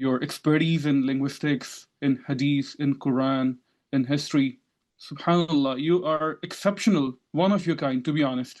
your expertise in linguistics, in hadith, in Quran, in history. Subhanallah, you are exceptional, one of your kind, to be honest.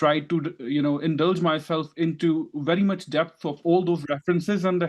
tried to indulge myself into very much depth of all those references and the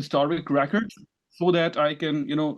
historic records, so that I can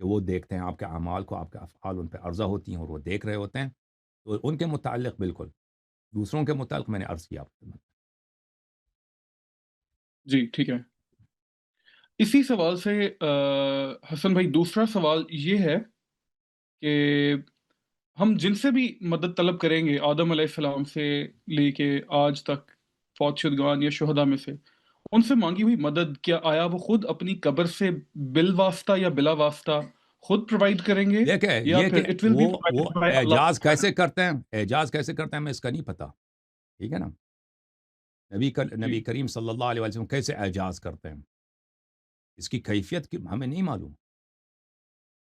کہ وہ دیکھتے ہیں آپ کے اعمال کو، آپ کے افعال ان پہ عرضہ ہوتی ہیں اور وہ دیکھ رہے ہوتے ہیں، تو ان کے متعلق بالکل، دوسروں کے متعلق میں نے عرض کیا آپ کو۔ جی ٹھیک ہے، اسی سوال سے حسن بھائی دوسرا سوال یہ ہے کہ ہم جن سے بھی مدد طلب کریں گے آدم علیہ السلام سے لے کے آج تک فوت شدگان یا شہداء میں سے، ان سے مانگی ہوئی مدد کیا آیا وہ خود اپنی قبر سے بالواسطہ یا بلا واسطہ خود پرووائڈ کریں گے، دیکھیں یا یہ کہ پھر اٹ ول بی وہ پرووائڈڈ بائی اللہ اعجاز سبحانہ؟ کیسے کرتے ہیں، اعجاز کیسے کرتے ہیں ہمیں اس کا نہیں پتہ، ٹھیک ہے نا؟ جی نبی کریم صلی اللہ علیہ وسلم کیسے اعجاز کرتے ہیں، اس کی کیفیت کی ہمیں نہیں معلوم۔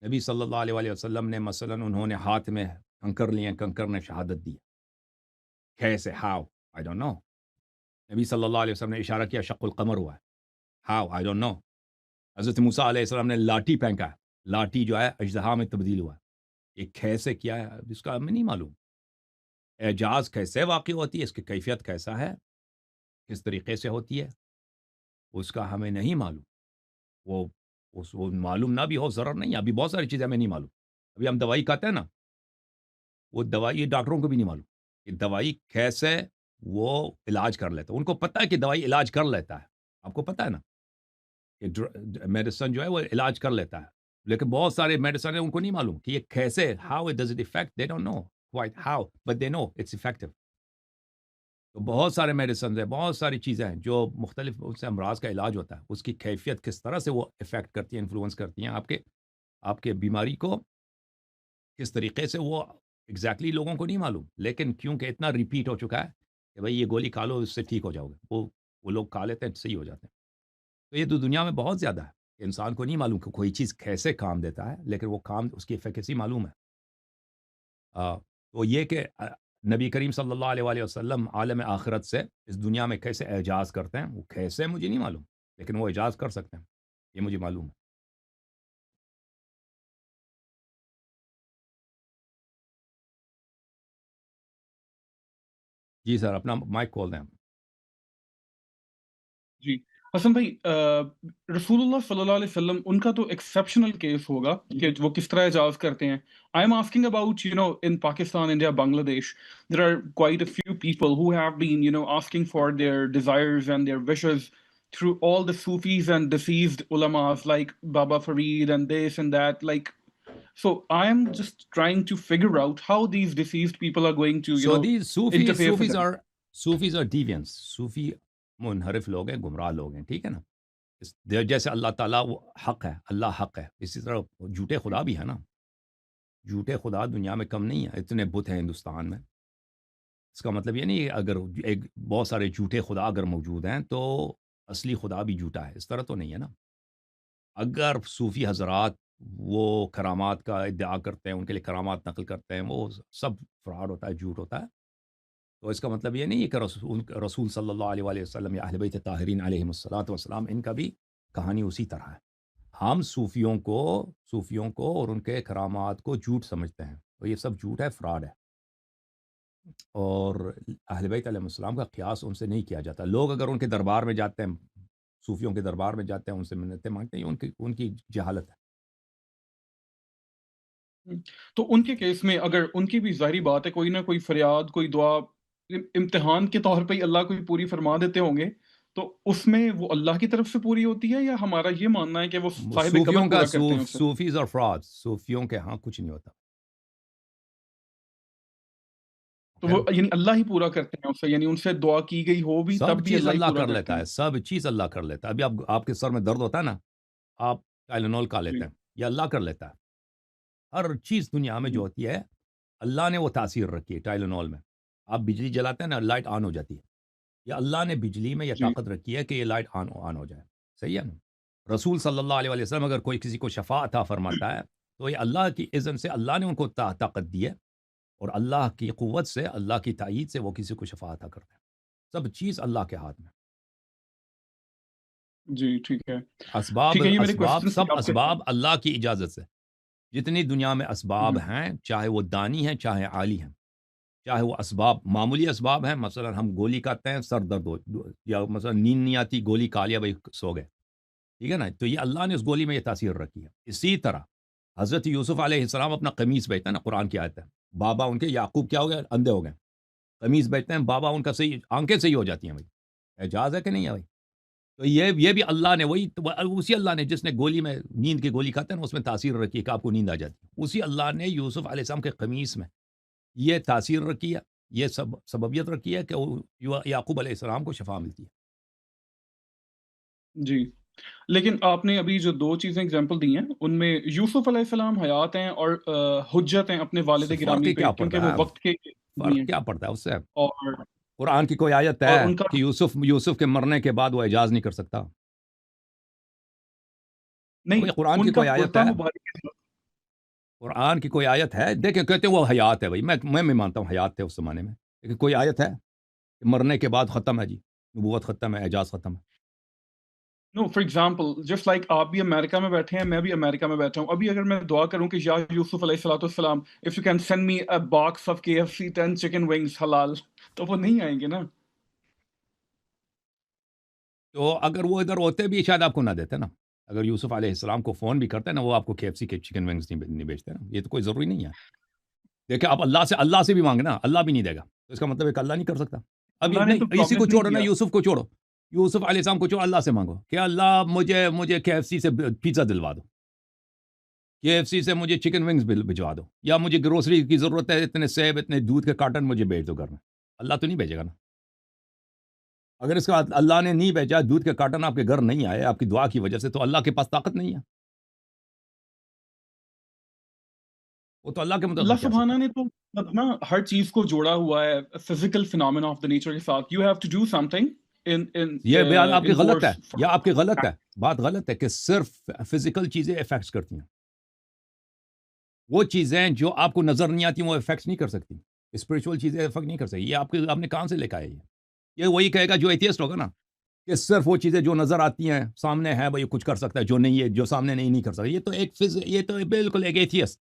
نبی صلی اللہ علیہ وسلم نے مثلا انہوں نے ہاتھ میں کنکر لیے، کنکر نے شہادت دی، کیسے، ہاؤ، آئی ڈونٹ نو۔ نبی صلی اللہ علیہ وسلم نے اشارہ کیا شق القمر ہوا ہے، ہاؤ، آئی ڈونٹ نو۔ حضرت موسیٰ علیہ السلام نے لاٹھی پھینکا، لاٹھی جو ہے اژدہا میں تبدیل ہوا، یہ کیسے کیا ہے اس کا ہمیں نہیں معلوم۔ اعجاز کیسے واقع ہوتی ہے، اس کی کیفیت کیسا ہے، کس طریقے سے ہوتی ہے، اس کا ہمیں نہیں معلوم۔ وہ وہ معلوم نہ بھی ہو ضرر نہیں ہے، ابھی بہت ساری چیزیں ہمیں نہیں معلوم۔ ابھی ہم دوائی کھاتے ہیں نا، وہ دوائی ڈاکٹروں کو بھی نہیں معلوم کہ دوائی کیسے وہ علاج کر لیتا ہے، ان کو پتہ ہے کہ دوائی علاج کر لیتا ہے، آپ کو پتہ ہے نا کہ میڈیسن جو ہے وہ علاج کر لیتا ہے، لیکن بہت سارے میڈیسن ہیں ان کو نہیں معلوم کہ یہ کیسے، how it does it affect, they don't know quite how but they know it's effective. تو بہت سارے میڈیسنز ہیں، بہت ساری چیزیں ہیں جو مختلف ان سے امراض کا علاج ہوتا ہے، اس کی کیفیت کس طرح سے وہ افیکٹ کرتی ہیں، انفلوئنس کرتی ہیں آپ کے بیماری کو، کس طریقے سے وہ ایگزیکٹلی لوگوں کو نہیں معلوم، لیکن کیونکہ اتنا ریپیٹ ہو چکا ہے کہ بھائی یہ گولی کھا لو اس سے ٹھیک ہو جاؤ گے، وہ لوگ کھا لیتے ہیں صحیح ہو جاتے ہیں۔ تو یہ تو دنیا میں بہت زیادہ ہے کہ انسان کو نہیں معلوم کہ کوئی چیز کیسے کام دیتا ہے، لیکن وہ کام اس کی ایفیکیسی معلوم ہے۔ تو یہ کہ نبی کریم صلی اللہ علیہ وآلہ وسلم عالم آخرت سے اس دنیا میں کیسے اعجاز کرتے ہیں، وہ کیسے مجھے نہیں معلوم، لیکن وہ اعجاز کر سکتے ہیں، یہ مجھے معلوم ہے۔ جی سر، اپنا مائک کھول دیں۔ جی حسن بھائی، رسول اللہ صلی اللہ علیہ وسلم ان کا تو ایکسیپشنل کیس ہوگا کہ وہ کس طرح اعجاز کرتے ہیں. I am asking about in Pakistan, India, Bangladesh, there are quite a few people who have been asking for their desires and their wishes through all the Sufis and deceased ulamas like Baba Fareed and this and that, like, so I am just trying to figure out how these deceased people are going to so these interface with them. Sufis اور deviance, صوفی منحرف لوگ ہیں، گمراہ لوگ ہیں، ٹھیک ہے نا؟ جیسے اللہ تعالیٰ وہ حق ہے، اللہ حق ہے، اسی طرح جھوٹے خدا بھی ہے نا، جھوٹے خدا دنیا میں کم نہیں ہے، اتنے بت ہیں ہندوستان میں۔ اس کا مطلب یہ نہیں ہے اگر بہت سارے جھوٹے خدا اگر موجود ہیں تو اصلی خدا بھی جھوٹا ہے، اس طرح تو نہیں ہے نا۔ اگر صوفی حضرات وہ کرامات کا ادعا کرتے ہیں، ان کے لیے کرامات نقل کرتے ہیں، وہ سب فراڈ ہوتا ہے، جھوٹ ہوتا ہے، تو اس کا مطلب یہ نہیں ہے کہ رسول صلی اللہ علیہ وآلہ وسلم یا اہل بیت طاہرین علیہم الصلاۃ والسلام ان کا بھی کہانی اسی طرح ہے۔ ہم صوفیوں کو اور ان کے کرامات کو جھوٹ سمجھتے ہیں، تو یہ سب جھوٹ ہے، فراڈ ہے، اور اہل بیت علیہ السلام کا قیاس ان سے نہیں کیا جاتا۔ لوگ اگر ان کے دربار میں جاتے ہیں، صوفیوں کے دربار میں جاتے ہیں، ان سے منتیں مانگتے ہیں، ان کی جہالت ہے۔ تو ان کے کیس میں اگر ان کی بھی ظاہری بات ہے کوئی نہ کوئی فریاد، کوئی دعا امتحان کے طور پہ ہی اللہ کوئی پوری فرما دیتے ہوں گے، تو اس میں وہ اللہ کی طرف سے پوری ہوتی ہے یا ہمارا یہ ماننا ہے کہ وہ صاحب قبر صوفیوں کا پورا کرتے ہیں اسے؟ صوفیز اور فراڈ، صوفیوں کے ہاں کچھ نہیں ہوتا، تو اوکے؟ وہ اللہ ہی پورا کرتے ہیں اسے، ان سے دعا کی گئی ہو بھی سب تب بھی چیز اللہ ہی اللہ پورا کر کرتے لیتا ہیں؟ ہے، سب چیز اللہ کر لیتا ہے۔ ابھی آپ کے سر میں درد ہوتا ہے نا، آپ ٹائلینول کھا جی لیتے ہیں، یہ اللہ کر لیتا ہے۔ ہر چیز دنیا میں جو جی ہوتی ہے اللہ نے وہ تاثیر رکھی ہے ٹائلینول میں۔ آپ بجلی جلاتے ہیں نا، لائٹ آن ہو جاتی ہے، یہ اللہ نے بجلی میں یہ جی طاقت رکھی ہے کہ یہ لائٹ آن ہو جائے، صحیح ہے نا؟ رسول صلی اللہ علیہ وآلہ وسلم اگر کوئی کسی کو شفا عطا فرماتا ہے تو یہ اللہ کی اذن سے، اللہ نے ان کو طاقت دی ہے، اور اللہ کی قوت سے، اللہ کی تائید سے وہ کسی کو شفا عطا کرتے ہیں۔ سب چیز اللہ کے ہاتھ میں، جی ٹھیک ہے. اسباب ٹھیک ہے، یہ میرے اسباب کوشچنس تھے سب آپ کے. اسباب اللہ کی اجازت سے، جتنی دنیا میں اسباب جی ہیں، چاہے وہ دانی ہیں چاہے عالی ہیں، چاہے وہ اسباب معمولی اسباب ہیں، مثلا ہم گولی کھاتے ہیں سر درد ہو، یا مثلا نیند نہیں آتی، گولی کھا لیا بھائی سو گئے، ٹھیک ہے نا؟ تو یہ اللہ نے اس گولی میں یہ تاثیر رکھی ہے۔ اسی طرح حضرت یوسف علیہ السلام اپنا قمیص بیچتے ہیں نا، قرآن کی آیت ہے، بابا ان کے یعقوب کیا ہو گئے، اندھے ہو گئے، قمیص بیچتے ہیں، بابا ان کا صحیح، آنکھیں صحیح ہو جاتی ہیں بھائی، اعجاز ہے کہ نہیں ہے بھائی؟ تو یہ بھی اللہ نے، وہی اسی اللہ نے جس نے گولی میں نیند کی گولی کھاتے ہیں نا، اس میں تاثیر رکھی ہے کہ آپ کو نیند آ جاتی ہے، اسی اللہ نے یوسف علیہ السلام کے قمیص میں یہ تاثیر رکھی ہے، یہ سببیت رکھی ہے کہ یعقوب علیہ السلام کو شفا ملتی ہے۔ جی، لیکن آپ نے ابھی جو 2 چیزیں اگزامپل دی ہیں، ان میں یوسف علیہ السلام حیات ہیں اور حجت ہیں اپنے اس والد سے فرق گرامی ہی پہ، کیا پڑتا کیونکہ وہ ہے؟ وقت کے آدمی فرق ہیں، کیا پڑتا ہے اس سے؟ اور قرآن کی کوئی آیت ہے ان کا کہ یوسف کے مرنے کے بعد وہ اعجاز نہیں کر سکتا؟ نہیں، بھئی قرآن کی ان کا کوئی آیت کرتا ہے؟ مبارک ہے۔ قرآن کی کوئی آیت ہے؟ دیکھیں کہتے ہیں وہ حیات ہے بھائی، میں بھی مانتا ہوں حیات تھے اس زمانے میں، لیکن کوئی آیت ہے کہ مرنے کے بعد ختم ہے جی، نبوت ختم ہے، اعجاز ختم ہے؟ نو فار ایگزامپل جسٹ لائک آپ بھی امریکہ میں بیٹھے ہیں، میں بھی امریکہ میں بیٹھا ہوں، ابھی اگر میں دعا کروں کہ یا یوسف علیہ الصلوۃ والسلام if you can send me a box of KFC 10 chicken wings حلال، تو وہ نہیں آئیں گے نا۔ تو اگر وہ ادھر ہوتے بھی شاید آپ کو نہ دیتے نا، اگر یوسف علیہ السلام کو فون بھی کرتے نا، وہ آپ کو KFC کے چکن ونگز نہیں بیچتے نا، یہ تو کوئی ضروری نہیں ہے۔ دیکھیں آپ اللہ سے بھی مانگنا، اللہ بھی نہیں دے گا، تو اس کا مطلب ہے کہ اللہ نہیں کر سکتا۔ ابھی اللہ نے تو نہیں، اسی کو پرومس نہیں چھوڑو نا، کیا۔ یوسف کو چھوڑو، یوسف علیہ السلام کو چھوڑو، اللہ سے مانگو کہ اللہ مجھے KFC سے پیزا دلوا دو، KFC سے مجھے چکن ونگز بھجوا دو، یا مجھے گروسری کی ضرورت ہے، اتنے سیب، اتنے دودھ کے کارٹن مجھے بھیج دو گھر میں۔ اللہ تو نہیں بھیجے گا نا۔ اگر اس کا اللہ نے نہیں بھیجا، دودھ کے کارٹن آپ کے گھر نہیں آئے آپ کی دعا کی وجہ سے، تو اللہ کے پاس طاقت نہیں ہے، وہ تو اللہ کے اللہ مطابق کیا سکتا سبحانہ ہے۔ نے تو نا ہر چیز کو جوڑا ہوا ہے physical phenomena of the nature کے ساتھ، you have to do something یہ بیان آپ کی غلط ہے، انورس۔ یا آپ کی غلط ہے، بات غلط ہے کہ صرف فزیکل چیزیں افیکٹس کرتی ہیں، وہ چیزیں جو آپ کو نظر نہیں آتی وہ افیکٹس نہیں کر سکتی، اسپرچول چیزیں افیکٹ نہیں کر سکتی۔ یہ آپ نے کہاں سے لے کے آئے؟ یہ وہی کہے گا جو ایتھیسٹ ہوگا نا، کہ صرف وہ چیزیں جو نظر آتی ہیں سامنے ہے بھائی کچھ کر سکتا ہے، جو نہیں ہے، جو سامنے نہیں کر سکتا۔ یہ تو بالکل ایک ایتھیسٹ،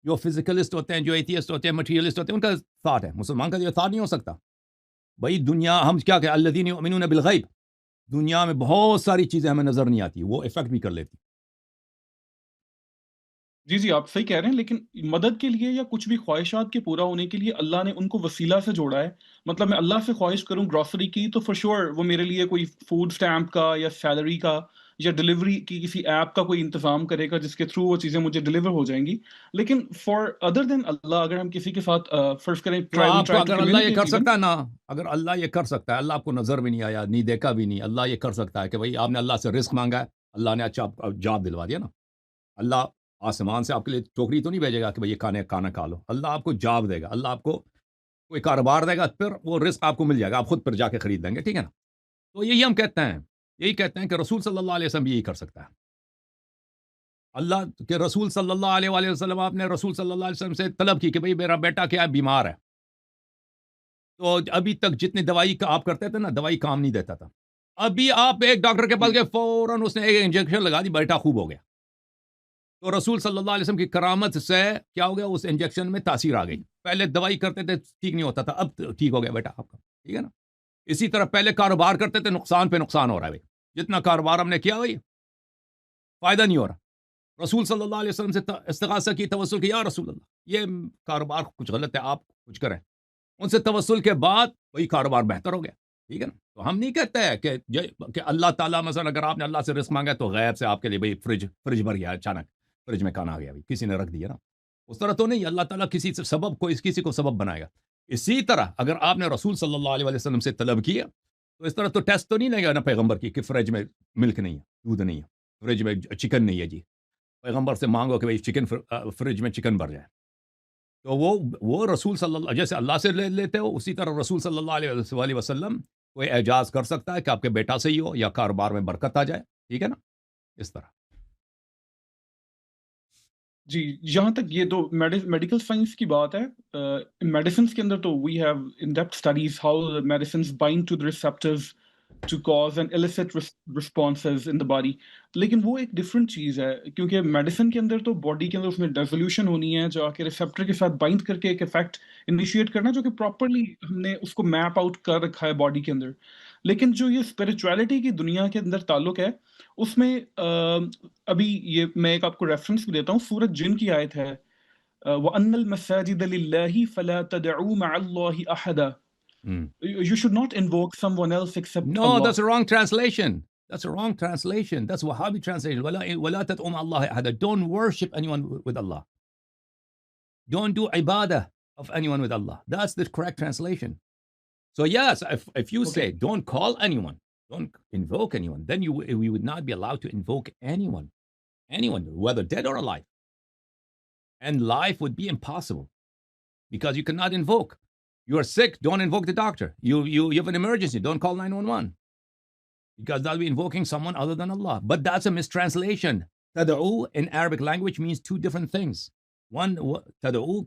جو فزیکلسٹ ہوتے ہیں، جو ایتھیسٹ ہوتے ہیں، مٹیریلسٹ ہوتے ہیں، ان کا تھاٹ ہے۔ مسلمان کا یہ تھاٹ نہیں ہو سکتا بھائی، دنیا ہم کیا کہ الذین یؤمنون بالغیب، دنیا میں بہت ساری چیزیں ہمیں نظر نہیں آتی، وہ افیکٹ بھی کر لیتی۔ جی جی، آپ صحیح کہہ رہے ہیں، لیکن مدد کے لیے یا کچھ بھی خواہشات کے پورا ہونے کے لیے اللہ نے ان کو وسیلہ سے جوڑا ہے۔ مطلب میں اللہ سے خواہش کروں گروسری کی تو فور شور وہ میرے لیے کوئی فوڈ اسٹیمپ کا یا سیلری کا یا ڈلیوری کی کسی ایپ کا کوئی انتظام کرے گا جس کے تھرو وہ چیزیں مجھے ڈلیور ہو جائیں گی۔ لیکن فار ادر دین اللہ، اگر ہم کسی کے ساتھ فرض کریں تو وی آپ کو ٹرائی ٹو اگر اللہ یہ کر کمیونیکیٹ ایون۔ سکتا ہے نا، اگر اللہ یہ کر سکتا ہے، اللہ آپ کو نظر بھی نہیں آیا، نہیں دیکھا بھی نہیں، اللہ یہ کر سکتا ہے کہ بھائی آپ نے اللہ سے رزق مانگا ہے، اللہ نے اچھا جاب دلوا دیا نا۔ اللہ آسمان سے آپ کے لیے ٹوکری تو نہیں بھیجے گا کہ بھئی یہ کھانا کھا لو، اللہ آپ کو جاب دے گا، اللہ آپ کو کوئی کاروبار دے گا، پھر وہ رزق آپ کو مل جائے گا، آپ خود پھر جا کے خرید لیں گے، ٹھیک ہے نا؟ تو یہی کہتے ہیں کہ رسول صلی اللہ علیہ وسلم بھی یہی کر سکتا ہے۔ اللہ کے رسول صلی اللہ علیہ وآلہ وسلم، آپ نے رسول صلی اللہ علیہ وسلم سے طلب کی کہ بھئی میرا بیٹا کیا ہے، بیمار ہے، تو ابھی تک جتنی دوائی کا آپ کرتے تھے نا، دوائی کام نہیں دیتا تھا، ابھی آپ ایک ڈاکٹر کے پاس گئے، فوراً اس نے ایک انجیکشن لگا دی، بیٹا خوب ہو گیا۔ تو رسول صلی اللہ علیہ وسلم کی کرامت سے کیا ہو گیا، اس انجیکشن میں تاثیر آ گئی، پہلے دوائی کرتے تھے ٹھیک نہیں ہوتا تھا، اب ٹھیک ہو گیا بیٹا آپ کا، ٹھیک ہے نا؟ اسی طرح پہلے کاروبار کرتے تھے، نقصان پہ نقصان ہو رہا ہے بھائی، جتنا کاروبار ہم نے کیا بھائی فائدہ نہیں ہو رہا۔ رسول صلی اللہ علیہ وسلم سے استغاثہ کی، توسل کی، یا رسول اللہ یہ کاروبار کچھ غلط ہے، آپ کچھ کریں، ان سے توسل کے بعد وہی کاروبار بہتر ہو گیا، ٹھیک ہے نا؟ تو ہم نہیں کہتے ہیں کہ اللہ تعالیٰ مثلا اگر آپ نے اللہ سے رزق مانگا ہے تو غیب سے آپ کے لیے بھائی فرج بھر گیا، اچانک فرج میں کھانا آ گیا، بھائی کسی نے رکھ دیا نا، اس طرح تو نہیں، اللہ تعالیٰ کسی کو سبب بنائے گا۔ اسی طرح اگر آپ نے رسول صلی اللہ علیہ وسلم سے طلب کیا تو اس طرح تو ٹیسٹ تو نہیں لے گا نا پیغمبر کی کہ فرج میں ملک نہیں ہے، دودھ نہیں ہے، فرج میں چکن نہیں ہے، جی پیغمبر سے مانگو کہ بھائی چکن فرج میں چکن بھر جائے، تو وہ رسول صلی اللہ جیسے اللہ سے لیتے ہو، اسی طرح رسول صلی اللہ علیہ وسلم کوئی اعجاز کر سکتا ہے کہ آپ کے بیٹا سے ہی ہو یا کاروبار میں برکت آ جائے، ٹھیک ہے نا؟ اس طرح جی، جہاں تک یہ تو میڈیکل سائنس کی بات ہے، میڈیسنس کے اندر تو we have in depth studies how medicines bind to the receptors to cause and elicit responses in the body. لیکن وہ ایک ڈفرینٹ چیز ہے کیونکہ میڈیسن کے اندر تو باڈی کے اندر اس میں ڈیزولوشن ہونی ہے جو آ کے ریسپٹر کے ساتھ بائنڈ کر کے ایک افیکٹ انیشیٹ کرنا جو کہ پراپرلی ہم نے اس کو میپ آؤٹ کر رکھا ہے باڈی کے اندر. لیکن جو یہ اسپرچویلٹی کی دنیا کے اندر تعلق ہے اس میں ابھی یہ میں ایک آپ کو ریفرنس بھی دیتا ہوں. سورۃ جن کی آیت ہے وَأَنَّ الْمَسَاجِدَ لِلَّهِ فَلَا تَدْعُوا مَعَ اللَّهِ أَحَدًا. Hmm. You should not invoke someone else except No, Allah. that's a wrong translation. That's a wrong translation. That's Wahhabi translation. وَلَا تَدْعُوا مَعَ اللَّهِ أَحَدًا. Don't worship anyone with Allah. Don't do ibadah of anyone with Allah. That's the correct translation. So yes, if you say Okay. don't call anyone, don't invoke anyone, then we would not be allowed to invoke anyone, whether dead or alive. And life would be impossible because you cannot invoke. You are sick, don't invoke the doctor. You have an emergency, don't call 911 because that'll be invoking someone other than Allah. But that's a mistranslation. Tad'u in Arabic language means two different things. One, tad'u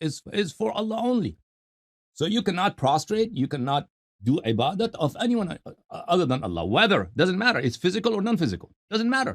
is for Allah only. So you cannot prostrate, you cannot do ibadat of anyone other than Allah. Whether doesn't matter, it's physical or non-physical, doesn't matter.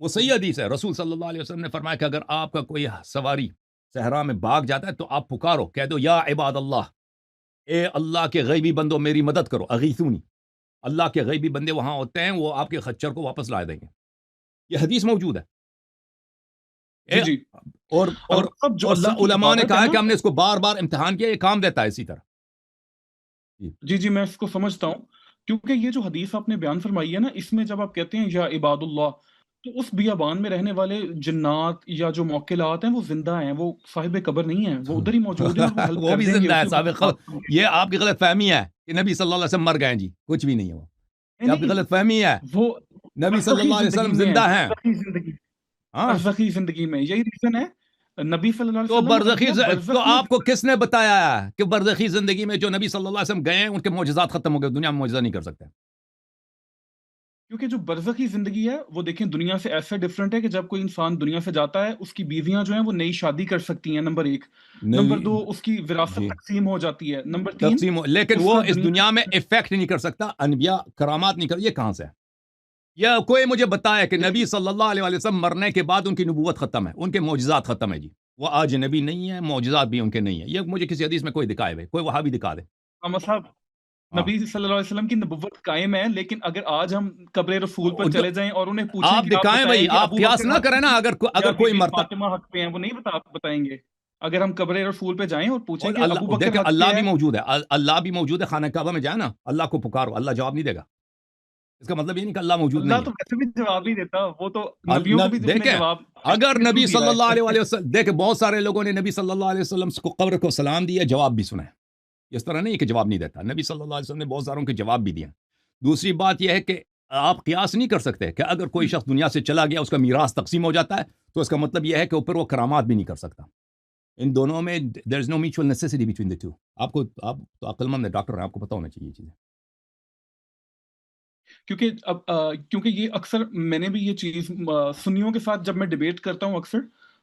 وہ صحیح حدیث ہے، رسول صلی اللہ علیہ وسلم نے فرمایا کہ اگر آپ کا کوئی سواری صحرا میں بھاگ جاتا ہے تو آپ پکارو، کہہ دو یا عباد اللہ، اے اللہ کے غیبی بندوں میری مدد کرو، اغیثونی. اللہ کے غیبی بندے وہاں ہوتے ہیں، وہ آپ کے خچر کو واپس لا دیں گے. یہ حدیث موجود ہے. جی اے جی اور اور اور اب جو اور اللہ کی علماء نے عبادت ہے کہا ہے نا، کہ ہم نے اس کو بار بار امتحان کیا، یہ کام دیتا ہے اسی طرح. جی جی جی میں اس کو سمجھتا ہوں، کیونکہ یہ جو حدیث آپ نے بیان فرمائی ہے نا، اس میں جب آپ کہتے ہیں یا عباد اللہ، تو اس بیابان میں رہنے والے جنات یا جو موکلات ہیں وہ زندہ ہیں، وہ صاحب قبر نہیں ہیں، وہ ادھر ہی موجود ہیں اور وہ ہیلپ وہ کر بھی دیں گے زندہ ہے اسی صاحب. وقت. یہ آپ کی غلط فہمی ہے کہ نبی صلی اللہ علیہ وسلم مر گئے ہیں. جی کچھ بھی نہیں ہے وہ، یہ آپ کی نہیں غلط فہمی ہے. وہ نبی صلی برزخی اللہ علیہ زندگی وسلم میں ہے، زندہ ہیں. برزخی زندگی، ہاں برزخی زندگی میں یہی ریزن ہے. نبی صلی اللہ علیہ تو وسلم ابھی اب تو برزخ میں آپ کو کس نے بتایا ہے کہ برزخی زندگی میں جو نبی صلی اللہ علیہ وسلم گئے ہیں ان کے معجزات ختم ہو گئے، دنیا میں معجزہ نہیں کر سکتے؟ کیونکہ جو برزخی زندگی ہے وہ دیکھیں دنیا سے ایسے ڈفرینٹ ہے کہ جب کوئی انسان دنیا سے جاتا ہے اس کی بیویاں جو ہیں وہ نئی شادی کر سکتی ہیں، نمبر ایک. نمبر نبی دو، اس کی وراثت جی تقسیم ہو جاتی ہے. نمبر تین، تقسیم لیکن اس وہ کا اس دنیا دنیا میں افیکٹ نہیں کر سکتا، انبیاء کرامات نہیں کر. یہ کہاں سے ہے؟ یا کوئی مجھے بتایا کہ دیکھیں نبی صلی اللہ علیہ وسلم مرنے کے بعد ان کی نبوت ختم ہے، ان کے معجزات ختم ہے. جی وہ آج نبی نہیں ہے، معجزات بھی ان کے نہیں ہیں. یہ مجھے کسی حدیث میں کوئی دکھائے ہوئے، کوئی وہاں بھی دکھا دے. محمد صاحب، ہاں نبی صلی اللہ علیہ وسلم کی نبوت قائم ہے، لیکن اگر آج ہم قبر رسول پر ان کو چلے جائیں اور انہیں پوچھیں آپ کہ آپ دکھائیں بتائیں بھائی، کہ آپ ابو قیاس بکر نہ حق کریں پہ نا. ہیں یا اگر کوئی بی بی مرتا فاطمہ حق پہ ہیں، وہ نہیں بتائیں گے. اگر ہم قبر رسول پہ جائیں اور پوچھیں اور کہ ابو اللہ بکر دیکھیں، حق اللہ پہ ہے. بھی موجود ہے، اللہ بھی موجود ہے. خانہ کعبہ میں جائے نا، اللہ کو پکارو، اللہ جواب نہیں دے گا. اس کا مطلب یہ نہیں کہ اللہ موجود اللہ نہیں ہے. تو ویسے بھی جواب نہیں دیتا، وہ تو نبیوں کو بھی اس نے دیکھیں جواب اگر فرشتے کے تھرو نبی صلی دیا اللہ ہے. علیہ وسلم، دیکھیں بہت سارے لوگوں نے نبی صلی اللہ علیہ وسلم کو قبر کو سلام دیا، جواب بھی سنا ہے. اس طرح نہیں کہ جواب نہیں دیتا، نبی صلی اللہ علیہ وسلم نے بہت ساروں کے جواب بھی دیا. دوسری بات یہ ہے کہ آپ قیاس نہیں کر سکتے کہ اگر کوئی شخص دنیا سے چلا گیا، اس کا میراث تقسیم ہو جاتا ہے، تو اس کا مطلب یہ ہے کہ اوپر وہ کرامات بھی نہیں کر سکتا. ان دونوں میں there is no mutual necessity between the two. آپ تو عقل مند ڈاکٹر ہیں، آپ کو پتہ ہونا چاہیے یہ چیزیں. کیونکہ یہ اکثر میں نے بھی یہ چیز سنیوں کے ساتھ جب میں ڈیبیٹ کرتا ہوں اکثر،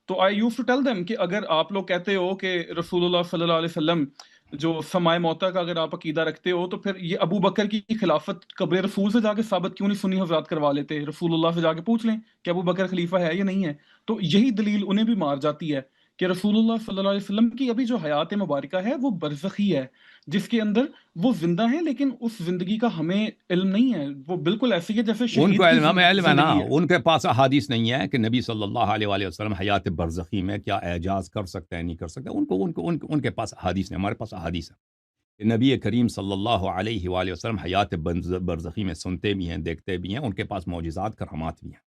تو آئی یوز ٹو ٹیل دیم کہ اگر آپ لوگ کہتے ہو کہ رسول اللہ صلی اللہ علیہ وسلم جو سمائے موتا کا اگر آپ عقیدہ رکھتے ہو، تو پھر یہ ابو بکر کی خلافت قبر رسول سے جا کے ثابت کیوں نہیں سنی حضرات کروا لیتے؟ رسول اللہ سے جا کے پوچھ لیں کہ ابو بکر خلیفہ ہے یا نہیں ہے. تو یہی دلیل انہیں بھی مار جاتی ہے کہ رسول اللہ صلی اللہ علیہ وسلم کی ابھی جو حیات مبارکہ ہے وہ برزخی ہے، جس کے اندر وہ زندہ ہیں، لیکن اس زندگی کا ہمیں علم نہیں ہے. وہ بالکل ایسی ہے جیسے ان کو شہید کی علم، ہمیں علم ہے نا. زندگی ہے. ان کے پاس احادیث نہیں ہے کہ نبی صلی اللہ علیہ وسلم حیات برزخی میں کیا اعجاز کر سکتے ہیں، نہیں کر سکتے. ان کے پاس احادیث نہیں، ہمارے پاس احادیث ہے کہ نبی کریم صلی اللہ علیہ وآلہ وسلم حیات برزخی میں سنتے بھی ہیں، دیکھتے بھی ہیں. ان کے پاس معجزات کرامات بھی ہیں،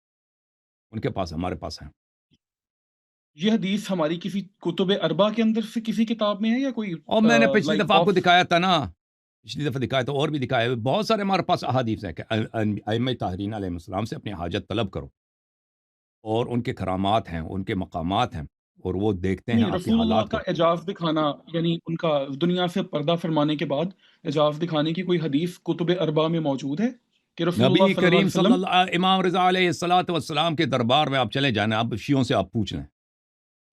ان کے پاس، ہمارے پاس ہیں. یہ حدیث ہماری کسی کتب اربع کے اندر سے کسی کتاب میں ہے یا کوئی اور میں نے پچھلی لائک دفعہ آپ کو آف؟ دکھایا تھا نا، پچھلی دفعہ دکھایا تو اور بھی دکھایا ہوئے بہت سارے ہمارے پاس احادیث ہیں کہ ائمہ طاہرین علیہ السلام سے اپنی حاجت طلب کرو، اور ان کے کرامات ہیں، ان کے مقامات ہیں، اور وہ دیکھتے ہیں نہیں، آپ کے رسول اللہ حالات کا کو. اعجاز دکھانا، یعنی ان کا دنیا سے پردہ فرمانے کے بعد اعجاز دکھانے کی کوئی حدیث کتب اربع میں موجود ہے کہ رسول اللہ نبی صلی اللہ کریم علیہ صلی وسلم؟ اللہ، امام رضا علیہ الصلاۃ والسلام کے دربار میں آپ چلے جانا، آپ شیعوں سے آپ پوچھ لیں،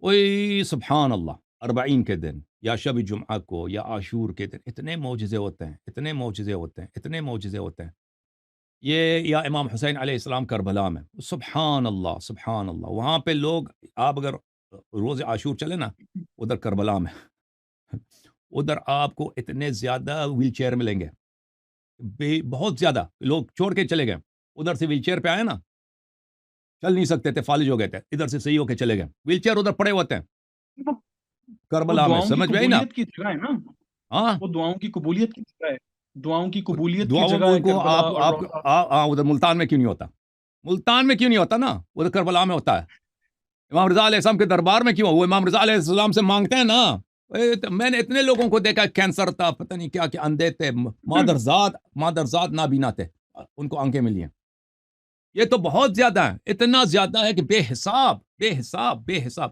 اوئی سبحان اللہ، اربعین کے دن یا شب جمعہ کو یا عاشور کے دن اتنے معجزے ہوتے ہیں، اتنے معجزے ہوتے ہیں، اتنے معجزے ہوتے ہیں. یہ یا امام حسین علیہ السلام کربلا میں، سبحان اللہ سبحان اللہ. وہاں پہ لوگ، آپ اگر روز عاشور چلے نا ادھر کربلا میں، ادھر آپ کو اتنے زیادہ ویل چیئر ملیں گے، بہت زیادہ. لوگ چھوڑ کے چلے گئے، ادھر سے ویل چیئر پہ آئے نا، چل نہیں سکتے تھے، فالج ہو گئے تھے، ادھر سے صحیح ہو کے چلے گئے، ویل چیئر ادھر پڑے ہوتے ہیں وہ وہ کربلا میں. دعاؤں کی سمجھ میں آئی نا؟ قبولیت کی جگہ ہے نا، ہاں وہ دعاؤں کی قبولیت کی جگہ ہے، دعاؤں کی قبولیت کی دعا جگہ ہے کو کربلا اور آپ روضہ. ادھر ملتان میں کیوں نہیں ہوتا؟ ملتان میں کیوں نہیں ہوتا نا، ادھر کربلا میں ہوتا ہے. امام رضا علیہ السلام کے دربار میں کیوں؟ وہ امام رضا علیہ السلام سے مانگتے ہیں نا. میں نے اتنے لوگوں کو دیکھا، کینسر تھا، پتہ نہیں کیا کیا، اندھے تھے، مادرزاد نابینا تھے، ان کو آنکھیں ملی ہیں. یہ تو بہت زیادہ ہے، اتنا زیادہ ہے کہ بے حساب بے حساب بے حساب.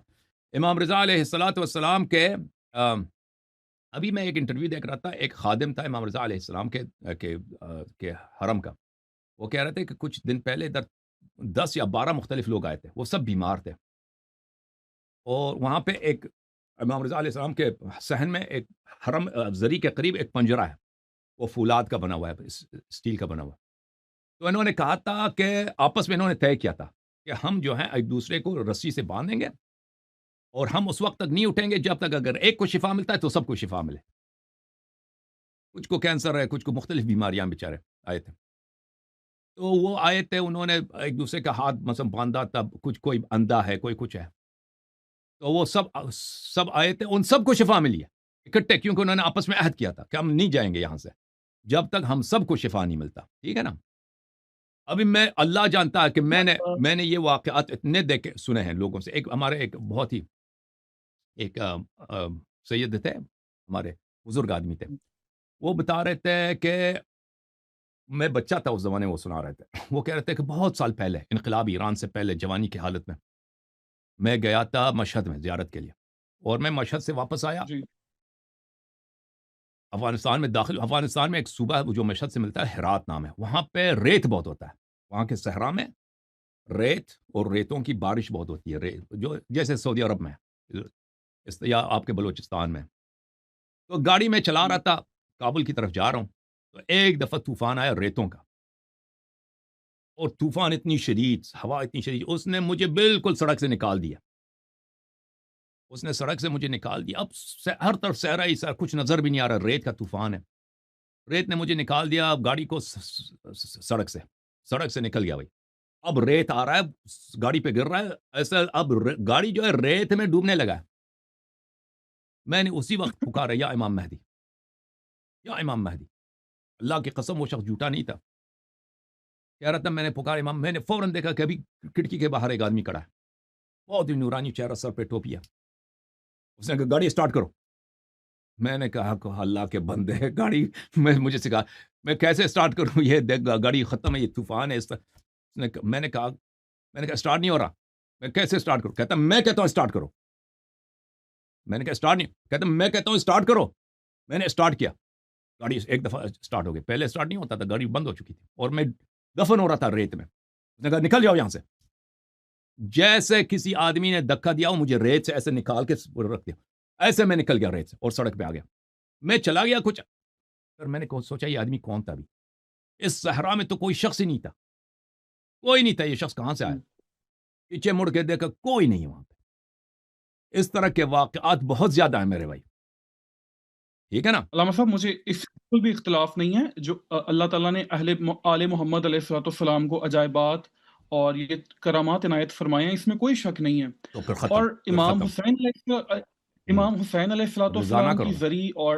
امام رضا علیہ الصلاۃ والسلام کے ابھی میں ایک انٹرویو دیکھ رہا تھا، ایک خادم تھا امام رضا علیہ السلام کے حرم کا. وہ کہہ رہے تھے کہ کچھ دن پہلے ادھر 10 یا 12 مختلف لوگ آئے تھے، وہ سب بیمار تھے، اور وہاں پہ ایک امام رضا علیہ السلام کے صحن میں ایک حرم زری کے قریب ایک پنجرہ ہے، وہ فولاد کا بنا ہوا ہے، اسٹیل کا بنا ہوا ہے. تو انہوں نے کہا تھا کہ آپس میں انہوں نے طے کیا تھا کہ ہم جو ہیں ایک دوسرے کو رسی سے باندھیں گے اور ہم اس وقت تک نہیں اٹھیں گے جب تک اگر ایک کو شفا ملتا ہے تو سب کو شفا ملے. کچھ کو کینسر ہے, کچھ کو مختلف بیماریاں بیچارے آئے تھے. تو وہ آئے تھے, انہوں نے ایک دوسرے کا ہاتھ مثلا باندھا, تب کچھ کوئی اندھا ہے, کوئی کچھ ہے, تو وہ سب آئے تھے, ان سب کو شفا ملی ہے اکٹھے, کیونکہ انہوں نے آپس میں عہد کیا تھا کہ ہم نہیں جائیں گے یہاں سے جب تک ہم سب کو شفا نہیں ملتا. ٹھیک ہے نا. ابھی اللہ جانتا ہے کہ میں نے یہ واقعات اتنے دیکھے سنے ہیں لوگوں سے. ایک ہمارے ایک بہت ہی ایک سید تھے, ہمارے بزرگ آدمی تھے, وہ بتا رہے تھے کہ میں بچہ تھا اس زمانے, وہ سنا رہے تھے, وہ کہہ رہے تھے کہ بہت سال پہلے, انقلاب ایران سے پہلے, جوانی کی حالت میں گیا تھا مشہد میں زیارت کے لیے, اور میں مشہد سے واپس آیا, جی افغانستان میں داخل. افغانستان میں ایک صوبہ ہے جو مشہد سے ملتا ہے, ہرات نام ہے, وہاں پہ ریت بہت ہوتا ہے, وہاں کے صحرا میں ریت اور ریتوں کی بارش بہت ہوتی ہے, جو جیسے سعودی عرب میں یا آپ کے بلوچستان میں. تو گاڑی میں چلا رہا تھا, کابل کی طرف جا رہا ہوں, تو ایک دفعہ طوفان آیا ریتوں کا, اور طوفان اتنی شدید, ہوا اتنی شدید, اس نے مجھے بالکل سڑک سے نکال دیا. اس نے سڑک سے مجھے نکال دیا. اب ہر طرف صحرا ہی, کچھ نظر بھی نہیں آ رہا, ریت کا طوفان ہے, ریت نے مجھے نکال دیا. اب گاڑی کو سڑک سے نکل گیا بھائی. اب ریت آ رہا ہے, گاڑی پہ گر رہا ہے ایسا, اب گاڑی جو ہے ریت میں ڈوبنے لگا ہے. میں نے اسی وقت پکارا, یا امام مہدی, یا امام مہدی. اللہ کی قسم وہ شخص جھوٹا نہیں تھا, کہہ رہا تھا میں نے پکارا امام. میں نے فوراً دیکھا کہ ابھی کھڑکی کے باہر ایک آدمی کھڑا ہے, بہت ہی نورانی چہرہ, سر پہ ٹوپی ہے. اس نے کہا گاڑی اسٹارٹ کرو. میں نے کہا کہ اللہ کے بندے, گاڑی مجھے سکھا, میں کیسے اسٹارٹ کروں, یہ دیکھ گاڑی ختم ہے, یہ طوفان ہے. میں نے کہا اسٹارٹ نہیں ہو رہا, میں کیسے اسٹارٹ کروں. کہتا میں کہتا ہوں اسٹارٹ کرو. میں نے کہا اسٹارٹ نہیں, کہتا میں کہتا ہوں اسٹارٹ کرو. میں نے اسٹارٹ کیا, گاڑی ایک دفعہ اسٹارٹ ہو گئی. پہلے اسٹارٹ نہیں ہوتا تھا, گاڑی بند ہو چکی تھی, اور میں دفن ہو رہا تھا ریت میں. اس نے کہا نکل جاؤ یہاں سے. جیسے کسی آدمی نے دھکا دیا, مجھے ریت سے ایسے نکال کے رکھ دیا, ایسے میں نکل گیا ریت سے, اور سڑک پہ آ گیا. میں چلا گیا کچھ, پھر میں نے سوچا یہ آدمی کون تھا. ابھی اس صحرا میں تو کوئی شخص ہی نہیں تھا, کوئی نہیں تھا. یہ شخص کہاں سے آیا؟ پیچھے مڑ کے دیکھا کوئی نہیں وہاں پہ. اس طرح کے واقعات بہت زیادہ ہیں میرے بھائی. ٹھیک ہے نا. علامہ صاحب, مجھے اس بالکل بھی اختلاف نہیں ہے. جو اللہ تعالیٰ نے آل محمد علیہ الصلوۃ والسلام کو عجائبات اور یہ کرامات عنایت فرمائے ہیں, اس میں کوئی شک نہیں ہے. تو پھر ختم, اور پھر ختم. امام حسین علیہ الصلوۃ رضا نہ والسلام کی کرو, ذریعہ اور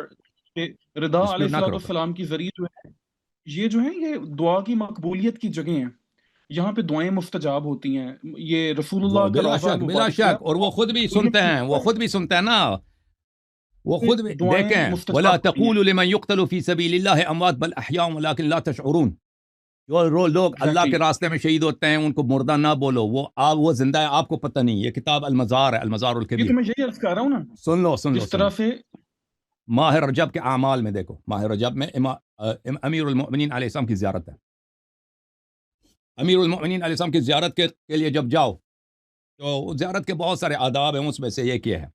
رضا علیہ ڈسپیوٹ نہ الصلوۃ کرو. پھر والسلام کی ذریعہ جو ہے, یہ دعا کی مقبولیت کی جگہ ہیں. یہاں پہ دعائیں مستجاب ہوتی ہیں. یہ رسول اللہ کا بلا روضہ شک, بلا مبارک شک. اور وہ خود بھی سنتے ہیں, وہ خود بھی سنتے ہیں نا, وہ خود بھی دعائیں دیکھیں. ولا مستجاب ہوتی ہیں. تقولوا لمن يقتل في سبيل الله اموات بل احياء ولكن لا تشعرون. جو لوگ اللہ کے راستے میں شہید ہوتے ہیں ان کو مردہ نہ بولو, وہ زندہ ہے, آپ کو پتہ نہیں. یہ کتاب المزار ہے, المزار یہ الکبیر. تو میں یہی عرض کر رہا ہوں نا, سن لو جس طرح سے ماہ رجب کے اعمال میں دیکھو, ماہ رجب میں امیر المؤمنین علیہ السلام کی زیارت ہے. امیر المؤمنین علیہ السلام کی زیارت کے لیے جب جاؤ تو زیارت کے بہت سارے آداب ہیں, اس میں سے یہ کیا ہے,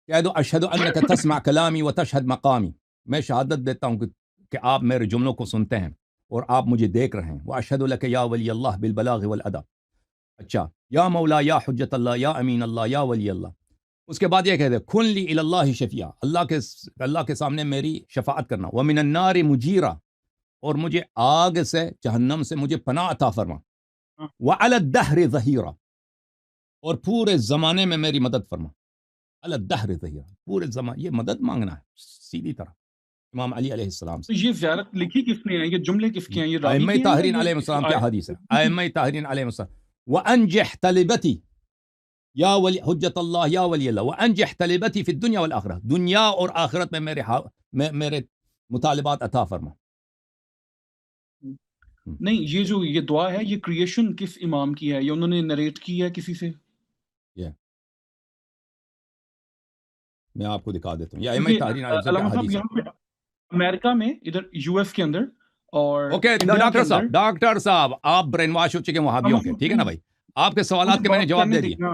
کہہ دو اشہد انک تسمع کلامی وتشہد مقامی. میں شہادت دیتا ہوں کہ آپ میرے جملوں کو سنتے ہیں اور آپ مجھے دیکھ رہے ہیں. واشہد لک یا ولی اللہ بالبلاغ والادب. اچھا, یا مولا یا حجت اللہ یا امین اللہ یا ولی اللہ. اس کے بعد یہ کہہ دے کھن لی الی اللہ شفیع, اللہ کے سامنے میری شفاعت کرنا. ومن النار مجیرا, اور مجھے آگ سے, جہنم سے مجھے پناہ عطا فرما. وعلی الدہر ظہیرا, اور پورے زمانے میں میری مدد فرما. علی الدہر ظہیرا, پورے زمانے یہ مدد مانگنا ہے سیدھی طرح امام علی علیہ السلام سے. یہ زیارت لکھی کس نے ہے, یہ جملے کس کے ہیں, یہ راوی ائمہ کے ہیں طاہرین یا علیہ یہ السلام کیا حدیث ہے, ائمہ طاہرین علیہ السلام. وانجح طلبتی یا ولی حجت اللہ یا ولی اللہ, وانجح طلبتی فی الدنیا والآخرہ, دنیا اور آخرت میں میرے مطالبات عطا فرما. نہیں, یہ دعا ہے, یہ کریشن کس امام کی ہے, یہ انہوں نے نریٹ کی ہے کسی سے؟ میں آپ کو دکھا دیتا ہوں, یہ ائمہ طاہرین علیہ السلام علامہ کیا صاحب, حدیث ہے. یہاں پہ امریکہ میں, ادھر یو ایس کے اندر اور اوکے ڈاکٹر صاحب آپ برین واش ہو چکے ہیں وہابیوں کے, ٹھیک ہے نا بھائی, آپ کے سوالات کے میں نے جواب دے دیا.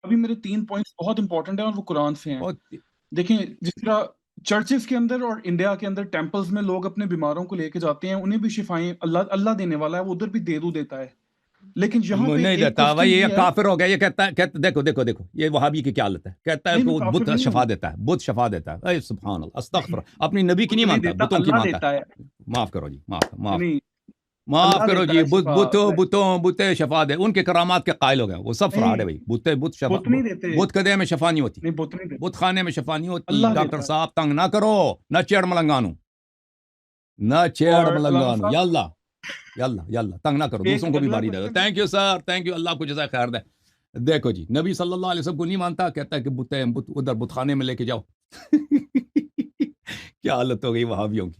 ابھی میرے 3 پوائنٹس بہت امپورٹنٹ ہیں اور وہ قرآن سے ہیں. دیکھیں, جس طرح چرچز کے اندر اور انڈیا کے اندر ٹیمپلز میں لوگ اپنے بیماروں کو لے کے جاتے ہیں, انہیں بھی شفائیں اللہ دینے والا ہے, وہ ادھر بھی دیتا ہے. لیکن یہاں پہ نہیں ایک دیتا کوسچن بھائی، یہ یہ ہے، کافر ہو گیا. یہ کہتا دیکھو دیکھو دیکھو یہ وہابی کی کیا حالت ہے. کہتا ہے نہیں کہ میں وہ کافر بت نہیں شفا ہوں، دیتا ہے، بت شفا دیتا ہے. اے سبحان اللہ، استغفر. اپنی نبی کی بت نہیں نہیں مانتا، دیتا، بتوں کی اللہ مانتا دیتا ہے، ہے. معاف کرو جی، معاف معاف نہیں معاف اللہ کرو دیتا جی. ہے شفا، بتیں شفا دے، ان کے کرامات کے قائل ہو گئے. وہ سب فراڈ نہیں ہے بھائی. بت شفا، بت نہیں دیتے، بت کدے میں شفا نہیں ہوتی، نہیں بت نہیں دیتے، بت خانے میں شفا نہیں ہوتی. اللہ ڈاکٹر دیتا ہے. صاحب تنگ نہ کرو، نہ چیڑ ملنگانو، نہ چیڑ اور علامہ ملنگانو. صاحب یاللہ یاللہ یاللہ، تنگ نہ کرو، ایک دوسروں کو بھی اگلا باری دے دو. Question, thank you sir, thank you, اللہ کو جزائے خیر دے. دیکھو جی، نبی صلی اللہ علیہ وسلم کو نہیں مانتا، کہتا ہے کہ ادھر بت خانے میں لے کے جاؤ. کیا حالت ہو گئی وہابیوں کی.